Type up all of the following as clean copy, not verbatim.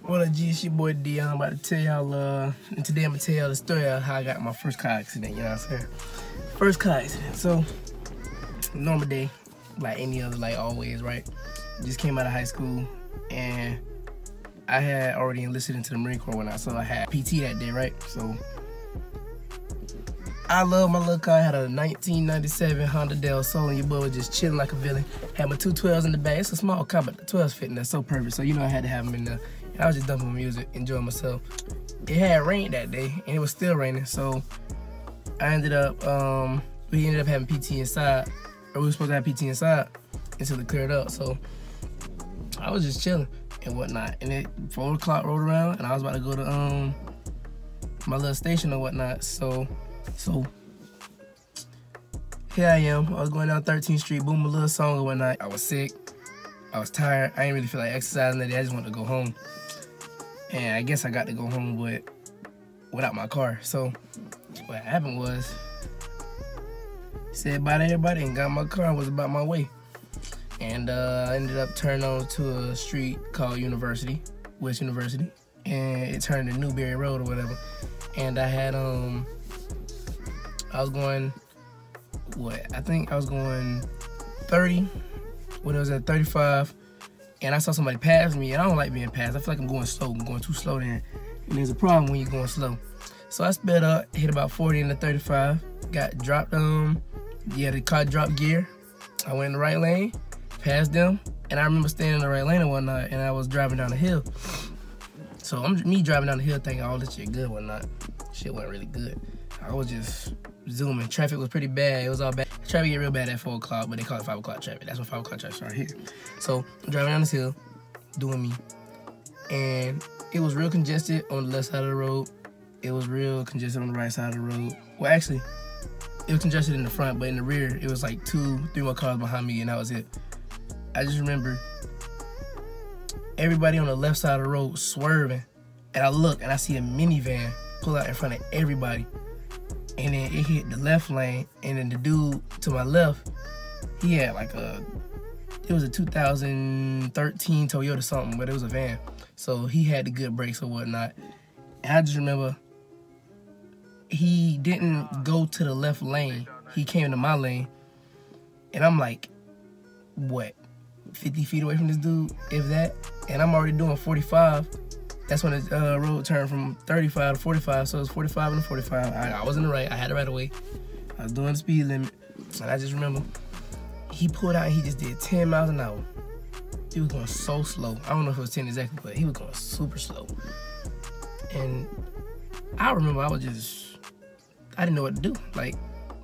What up, G? It's your boy Dion. I'm about to tell y'all, and today I'm gonna tell y'all the story of how I got my first car accident, you know what I'm saying? First car accident. So, normal day, like any other, like always, right? Just came out of high school, and I had already enlisted into the Marine Corps when so I had PT that day, right? So, I love my little car. I had a 1997 Honda Del Sol, and your boy was just chilling like a villain. Had my two 12s in the back. It's a small car, but the 12s fitting there so perfect. So, you know, I had to have them in there. And I was just dumping my music, enjoying myself. It had rained that day, and it was still raining. So, I ended up, we ended up having PT inside. Or we were supposed to have PT inside until it cleared up. So, I was just chilling and whatnot. And it 4 o'clock rolled around, and I was about to go to my little station or whatnot. So here I am. I was going down 13th Street, booming a little song or whatnot. I was sick. I was tired. I didn't really feel like exercising that day. I just wanted to go home. And I guess I got to go home without my car. So what happened was, said bye to everybody and got my car and was about my way. And I ended up turning on to a street called University, West University. And it turned to Newberry Road or whatever. And I had, I was going, I think I was going 30 when it was at 35, and I saw somebody pass me, and I don't like being passed. I feel like I'm going slow. I'm going too slow there, and there's a problem when you're going slow. So I sped up, hit about 40 in the 35, got dropped, the car dropped gear. I went in the right lane, passed them, and I remember staying in the right lane and whatnot, and I was driving down the hill. So me driving down the hill thinking all this shit good and whatnot. Shit wasn't really good. I was just zooming. Traffic was pretty bad. It was all bad. Traffic get real bad at 4 o'clock, but they call it 5 o'clock traffic. That's when 5 o'clock traffic started here. So I'm driving down this hill, doing me. And it was real congested on the left side of the road. It was real congested on the right side of the road. Well, actually, it was congested in the front, but in the rear, it was like 2, 3 more cars behind me, and that was it. I just remember everybody on the left side of the road swerving. And I look, and I see a minivan pull out in front of everybody. And then it hit the left lane, and then the dude to my left, he had like it was a 2013 Toyota something, but it was a van. So he had the good brakes or whatnot. And I just remember he didn't go to the left lane. He came into my lane. And I'm like, what, 50 feet away from this dude, if that? And I'm already doing 45. That's when the road turned from 35 to 45, so it was 45 and 45. I was in the right, I had it right away. I was doing the speed limit, and I just remember he pulled out and he just did 10 miles an hour. He was going so slow. I don't know if it was 10 exactly, but he was going super slow. And I remember I didn't know what to do. Like,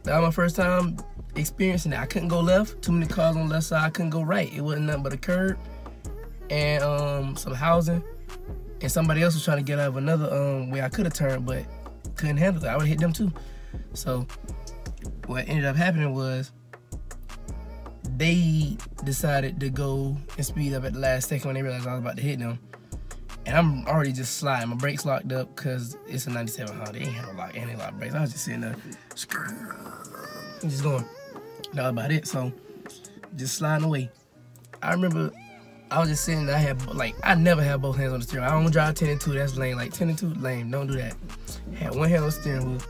that was my first time experiencing that. I couldn't go left, too many cars on the left side, I couldn't go right. It wasn't nothing but a curb and some housing. And somebody else was trying to get out of another way I could have turned, but couldn't handle it. I would have hit them too. So what ended up happening was they decided to go and speed up at the last second when they realized I was about to hit them. And I'm already just sliding. My brakes locked up because it's a 97 Honda. They ain't had no lock, anti-lock brakes. I was just sitting there, just going. That was about it. So just sliding away. I remember I was just sitting there, I never had both hands on the steering wheel. I don't drive 10 and 2, that's lame. Like 10 and 2, lame, don't do that. Had one hand on the steering wheel.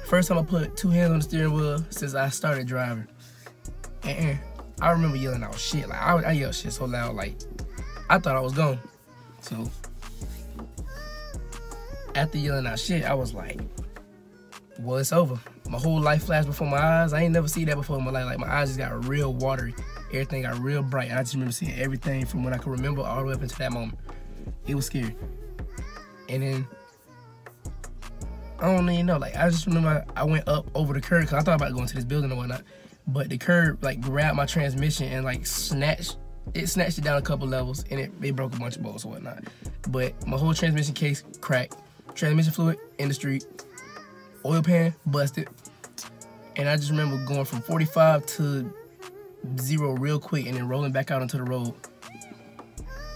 First time I put 2 hands on the steering wheel since I started driving. And I remember yelling out shit. Like I yelled shit so loud, like I thought I was gone. So after yelling out shit, I was like, well, it's over. My whole life flashed before my eyes. I ain't never seen that before in my life. Like my eyes just got real watery. Everything got real bright. I just remember seeing everything from when I could remember all the way up into that moment. It was scary. And then, I don't even know, like I just remember I went up over the curb, because I thought about going to this building or whatnot. But the curb like grabbed my transmission and like snatched it down a couple levels, and it broke a bunch of bolts or whatnot. But my whole transmission case cracked. Transmission fluid in the street. Oil pan busted. And I just remember going from 45 to 0 real quick and then rolling back out onto the road.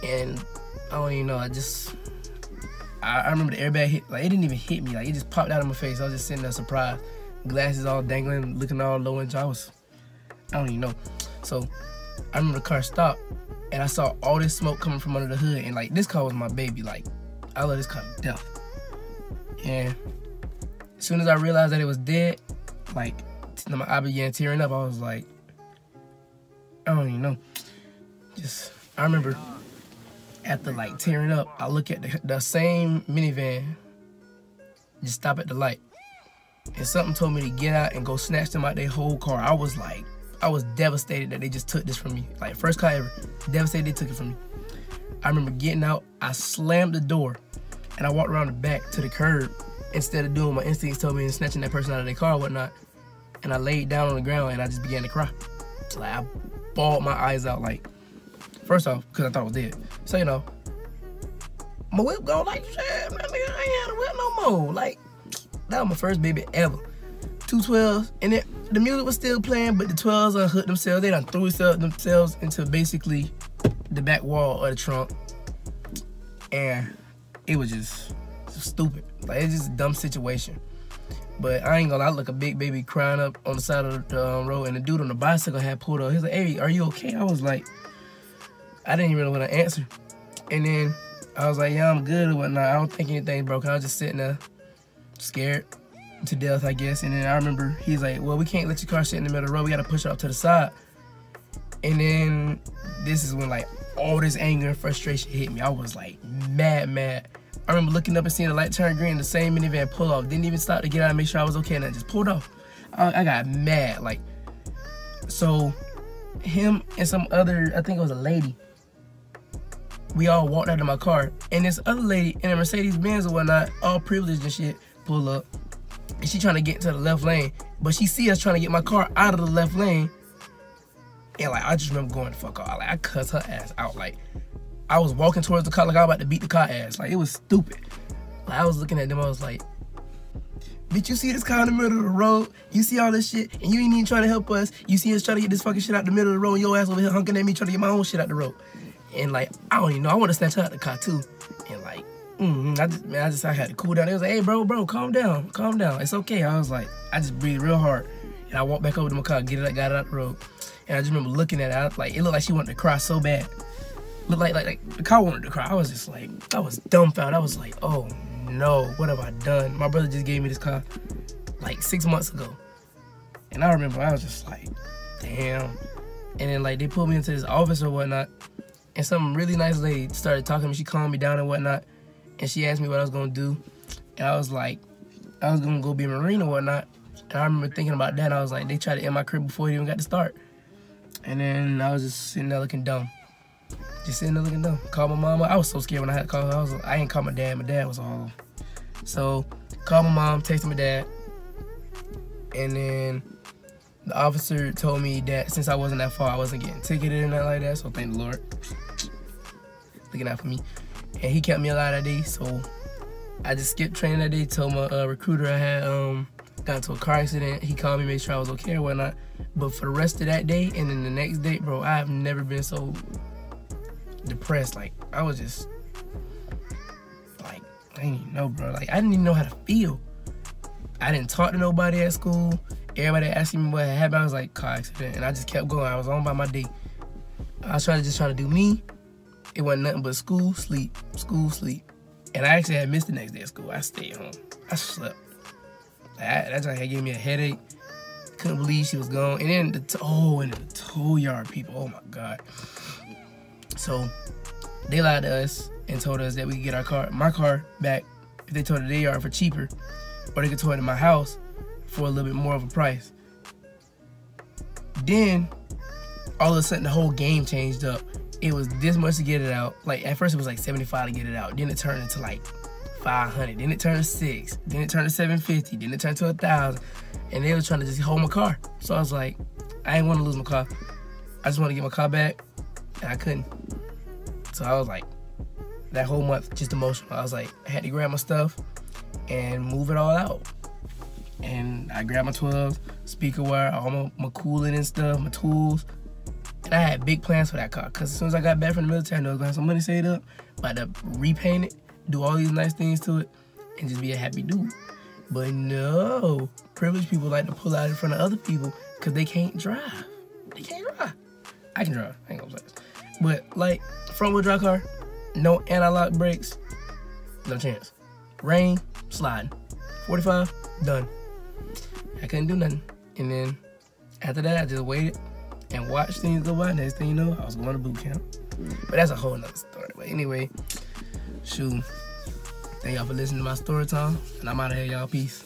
And I don't even know, I remember the airbag hit, like it didn't even hit me, like it just popped out of my face. I was just sitting there surprised. Glasses all dangling, looking all low and I don't even know. So I remember the car stopped, and I saw all this smoke coming from under the hood, and like, this car was my baby. Like, I love this car to death. And as soon as I realized that it was dead, like, I began tearing up. I was like, I don't even know. I remember after like tearing up, I look at the same minivan just stop at the light. And something told me to get out and go snatch them out their whole car. I was devastated that they just took this from me. Like, first car ever. Devastated they took it from me. I remember getting out, I slammed the door, and I walked around the back to the curb instead of doing what my instincts told me and snatching that person out of their car or whatnot. And I laid down on the ground and I just began to cry. So like, I bawled my eyes out, like, first off, because I thought I was dead. So, you know, my whip gone like, shit, man, nigga, I ain't had a whip no more. Like, that was my first baby ever. 212s, and the music was still playing, but the 12s unhooked themselves. They done threw themselves into basically the back wall of the trunk. And it was just stupid. Like, it's just a dumb situation. But I ain't gonna lie, I look a big baby crying up on the side of the road, and the dude on the bicycle had pulled up. He was like, hey, are you okay? I was like, I didn't even know what to answer. And then I was like, yeah, I'm good or whatnot. I don't think anything broke. I was just sitting there scared to death, I guess. And then I remember he's like, well, we can't let your car sit in the middle of the road. We gotta push it off to the side. And then this is when like all this anger and frustration hit me. I was like mad. I remember looking up and seeing the light turn green, the same minivan pull off. Didn't even stop to get out and make sure I was okay, and I just pulled off. I got mad, like. So him and some other, I think it was a lady, we all walked out of my car, and this other lady in a Mercedes Benz or whatnot, all privileged and shit, pull up, and she trying to get into the left lane, but she see us trying to get my car out of the left lane, and like, I just remember going the fuck off. Like, I cussed her ass out. Like, I was walking towards the car like I was about to beat the car ass. Like, it was stupid. Like, I was looking at them, I was like, bitch, you see this car in the middle of the road? You see all this shit, and you ain't even trying to help us. You see us trying to get this fucking shit out the middle of the road, and your ass over here hunking at me trying to get my own shit out the road. And like, I don't even know, I want to snatch her out the car too. And like, I had to cool down. They was like, hey, bro, calm down. It's okay. I was like, I just breathed real hard. And I walked back over to my car, got it out the road. And I just remember looking at it, it looked like she wanted to cry so bad. Looked like the car wanted to cry. I was just like, I was dumbfounded. I was like, oh no, what have I done? My brother just gave me this car like 6 months ago. And I remember I was just like, damn. And then like, they pulled me into this office or whatnot, and some really nice lady started talking to me. She calmed me down and whatnot, and she asked me what I was gonna do. And I was like, I was gonna go be a Marine or whatnot. And I remember thinking about that. I was like, they tried to end my career before it even got to start. And then I was just sitting there looking dumb. Called my mama. I was so scared when I had to call her. I ain't called my dad. My dad was all. So, called my mom, texted my dad. And then the officer told me that since I wasn't that far, I wasn't getting ticketed or nothing like that. So, thank the Lord. Looking out for me. And he kept me alive that day. So, I just skipped training that day. Told my recruiter I had got into a car accident. He called me, made sure I was okay or whatnot. But for the rest of that day and then the next day, bro, I have never been so depressed. Like, I was just like, I didn't even know, bro. Like, I didn't even know how to feel. I didn't talk to nobody at school. Everybody asking me what had happened. I was like, car accident. And I just kept going. I was on by my day. I was trying to do me. It wasn't nothing but school, sleep. And I actually had missed the next day of school. I stayed home. I slept. That just gave me a headache. Couldn't believe she was gone. And then the tow yard people. Oh my God. So they lied to us and told us that we could get my car back if they towed it to their yard for cheaper, or they could tow it to my house for a little bit more of a price. Then all of a sudden the whole game changed up. It was this much to get it out. Like, at first it was like $75 to get it out. Then it turned into like $500. Then it turned to $600. Then it turned to $750. Then it turned to $1,000. And they were trying to just hold my car. So I was like, I ain't want to lose my car. I just want to get my car back, and I couldn't. So I was like, that whole month, just emotional. I was like, I had to grab my stuff and move it all out. And I grabbed my 12, speaker wire, all my cooling and stuff, my tools. And I had big plans for that car, because as soon as I got back from the military, I knew I was going to have some money saved up, about to repaint it, do all these nice things to it, and just be a happy dude. But no, privileged people like to pull out in front of other people because they can't drive. I can drive. I ain't gonna say this. But like front wheel drive car, no anti-lock brakes, no chance. Rain, sliding. 45, done. I couldn't do nothing. And then after that, I just waited and watched things go by. Next thing you know, I was going to boot camp. But that's a whole nother story. But anyway, shoot. Thank y'all for listening to my story time. And I'm out of here, y'all. Peace.